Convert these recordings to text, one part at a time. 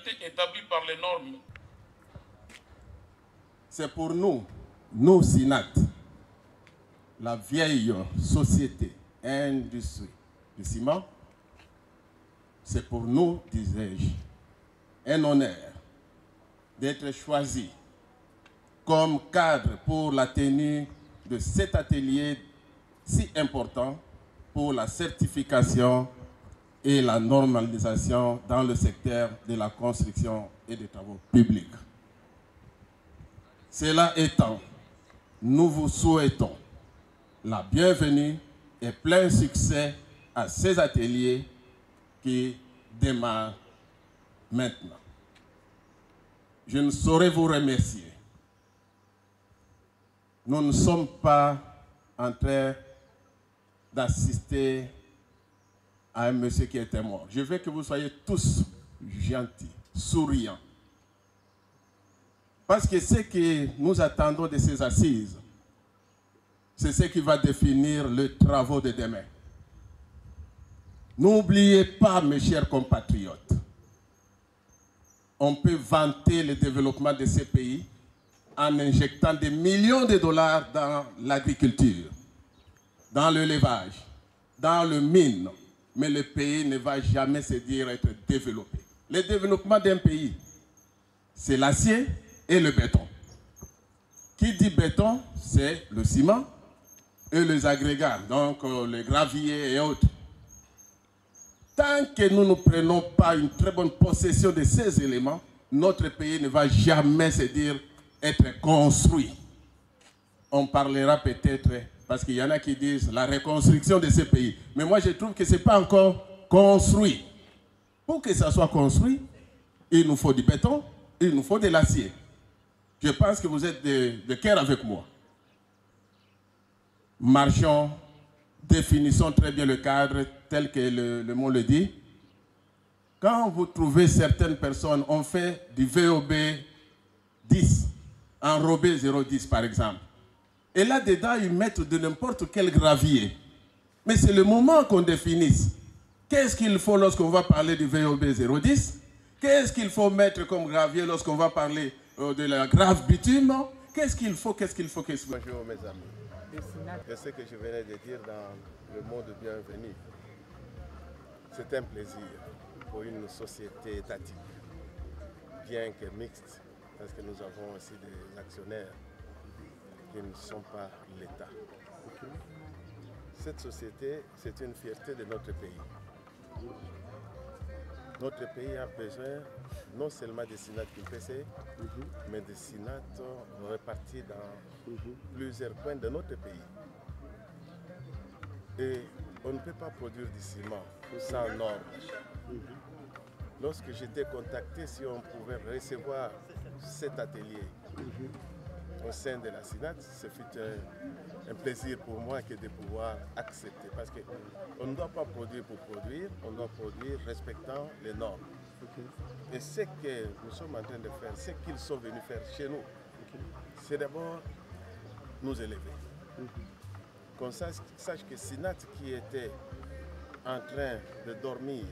qualité établie par les normes. C'est pour nous, nos SINAT, la vieille société industrie du ciment, c'est pour nous, disais-je, un honneur d'être choisi comme cadre pour la tenue de cet atelier si important pour la certification et la normalisation dans le secteur de la construction et des travaux publics. Cela étant, nous vous souhaitons la bienvenue et plein succès à ces ateliers qui démarrent maintenant. Je ne saurais vous remercier. Nous ne sommes pas en train d'assister à un monsieur qui était mort. Je veux que vous soyez tous gentils, souriants. Parce que ce que nous attendons de ces assises, c'est ce qui va définir les travaux de demain. N'oubliez pas, mes chers compatriotes, on peut vanter le développement de ces pays en injectant des millions de dollars dans l'agriculture, dans l'élevage, dans le mine, mais le pays ne va jamais se dire être développé. Le développement d'un pays, c'est l'acier et le béton. Qui dit béton, c'est le ciment et les agrégats, donc les graviers et autres. Tant que nous ne prenons pas une très bonne possession de ces éléments, notre pays ne va jamais se dire être construit. On parlera peut-être, parce qu'il y en a qui disent la reconstruction de ces pays. Mais moi, je trouve que ce n'est pas encore construit. Pour que ça soit construit, il nous faut du béton, il nous faut de l'acier. Je pense que vous êtes de cœur avec moi. Marchons, définissons très bien le cadre tel que le mot le dit. Quand vous trouvez certaines personnes, on fait du VOB 10, enrobé 0,10 par exemple. Et là-dedans, ils mettent de n'importe quel gravier. Mais c'est le moment qu'on définisse. Qu'est-ce qu'il faut lorsqu'on va parler du VOB 0,10? Qu'est-ce qu'il faut mettre comme gravier lorsqu'on va parler de la grave bitume? Qu'est-ce qu'il faut? Bonjour mes amis. C'est ce que je venais de dire dans le mot de bienvenue. C'est un plaisir pour une société étatique, bien que mixte, parce que nous avons aussi des actionnaires qui ne sont pas l'État. Cette société, c'est une fierté de notre pays. Notre pays a besoin non seulement des SINAT QPC, mais des SINAT répartis dans plusieurs coins de notre pays. Et on ne peut pas produire du ciment sans normes. Lorsque j'étais contacté si on pouvait recevoir cet atelier au sein de la SINAT, ce fut un plaisir pour moi que de pouvoir accepter. Parce qu'on ne doit pas produire pour produire, on doit produire respectant les normes. Et ce que nous sommes en train de faire, ce qu'ils sont venus faire chez nous, c'est d'abord nous élever. Qu'on sache que SINAT qui était en train de dormir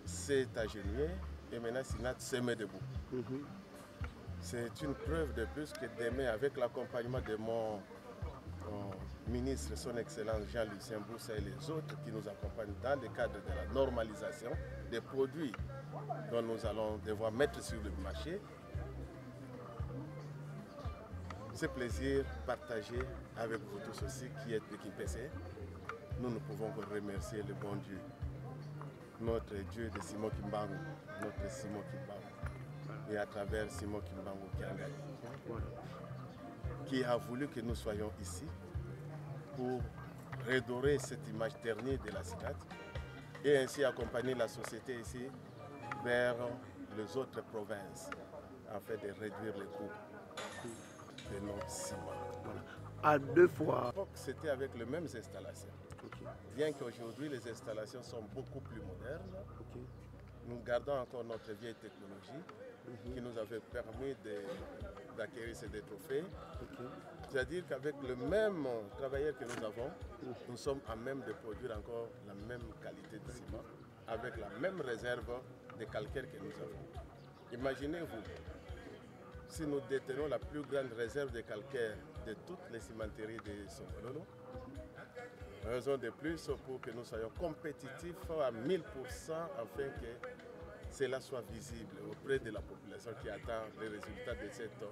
s'est agenouillé et maintenant SINAT se met debout. C'est une preuve de plus que demain, avec l'accompagnement de mon ministre, son Excellence Jean-Lucien Boussa et les autres qui nous accompagnent dans le cadre de la normalisation des produits dont nous allons devoir mettre sur le marché, ce plaisir partagé avec vous tous aussi qui êtes de QPC, nous ne pouvons que remercier le bon Dieu, notre Dieu de Simon Kimbangu, notre Simon Kimbangu, et à travers Simon Kimbangu qui a voulu que nous soyons ici pour redorer cette image ternie de la SINAT et ainsi accompagner la société ici vers les autres provinces afin de réduire les coûts de notre ciment. À deux fois. C'était avec les mêmes installations. Bien qu'aujourd'hui les installations sont beaucoup plus modernes, nous gardons encore notre vieille technologie qui nous avait permis d'acquérir ces trophées. C'est-à-dire qu'avec le même travailleur que nous avons, nous sommes à même de produire encore la même qualité de ciment, avec la même réserve de calcaire que nous avons. Imaginez-vous, si nous détenons la plus grande réserve de calcaire de toutes les cimenteries de Songololo, raison de plus pour que nous soyons compétitifs à 1000% afin que cela soit visible auprès de la population qui attend les résultats de cette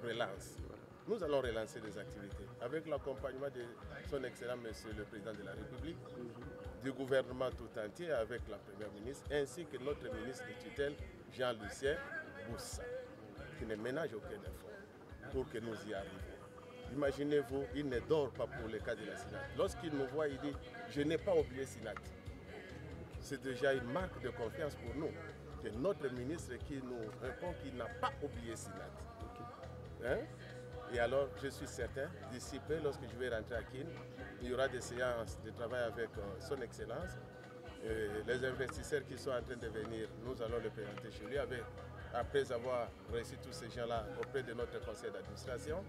relance. Nous allons relancer des activités avec l'accompagnement de son Excellent Monsieur le Président de la République, du gouvernement tout entier avec la Première ministre, ainsi que notre ministre de tutelle, Jean-Lucien Boussa, qui ne ménage aucun effort pour que nous y arrivions. Imaginez-vous, il ne dort pas pour le cas de la SINAT. Lorsqu'il nous voit, il dit « Je n'ai pas oublié SINAT ». C'est déjà une marque de confiance pour nous, que notre ministre qui nous répond qu'il n'a pas oublié SINAT. Hein? Et alors, je suis certain, d'ici peu, lorsque je vais rentrer à Kin, il y aura des séances de travail avec son Excellence. Les investisseurs qui sont en train de venir, nous allons les présenter chez lui après avoir reçu tous ces gens-là auprès de notre conseil d'administration.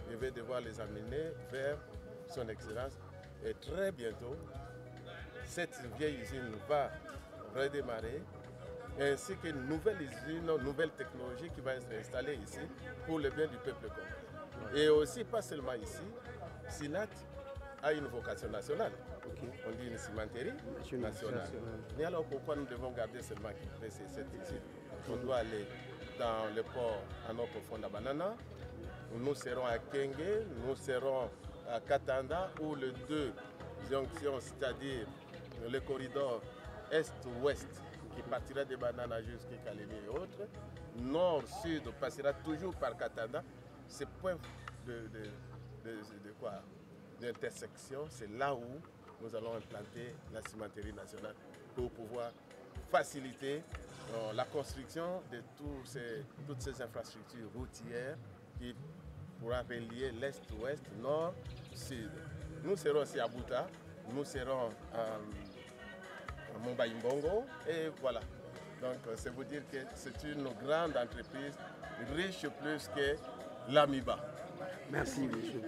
Je vais devoir les amener vers son Excellence. Et très bientôt, cette vieille usine va redémarrer, ainsi qu'une nouvelle usine, une nouvelle technologie qui va être installée ici pour le bien du peuple congolais. Et aussi, pas seulement ici, SINAT a une vocation nationale. On dit une cimenterie nationale. Mais alors pourquoi nous devons garder seulement cette usine? On doit aller dans le port à nos profondes à Banana. Nous serons à Kenge, nous serons à Katanda, où les deux jonctions, c'est-à-dire le corridor est-ouest qui partira de Banana jusqu'à Kalemi et autres, nord-sud passera toujours par Katanda. Ces points d'intersection, c'est là où nous allons implanter la cimenterie nationale pour pouvoir faciliter la construction de toutes ces infrastructures routières qui pourra relier l'Est-Ouest, Nord-Sud. Nous serons aussi à Bouta, nous serons à Mombaïmbongo et voilà. Donc c'est vous dire que c'est une grande entreprise riche plus que l'Amiba. Merci, monsieur.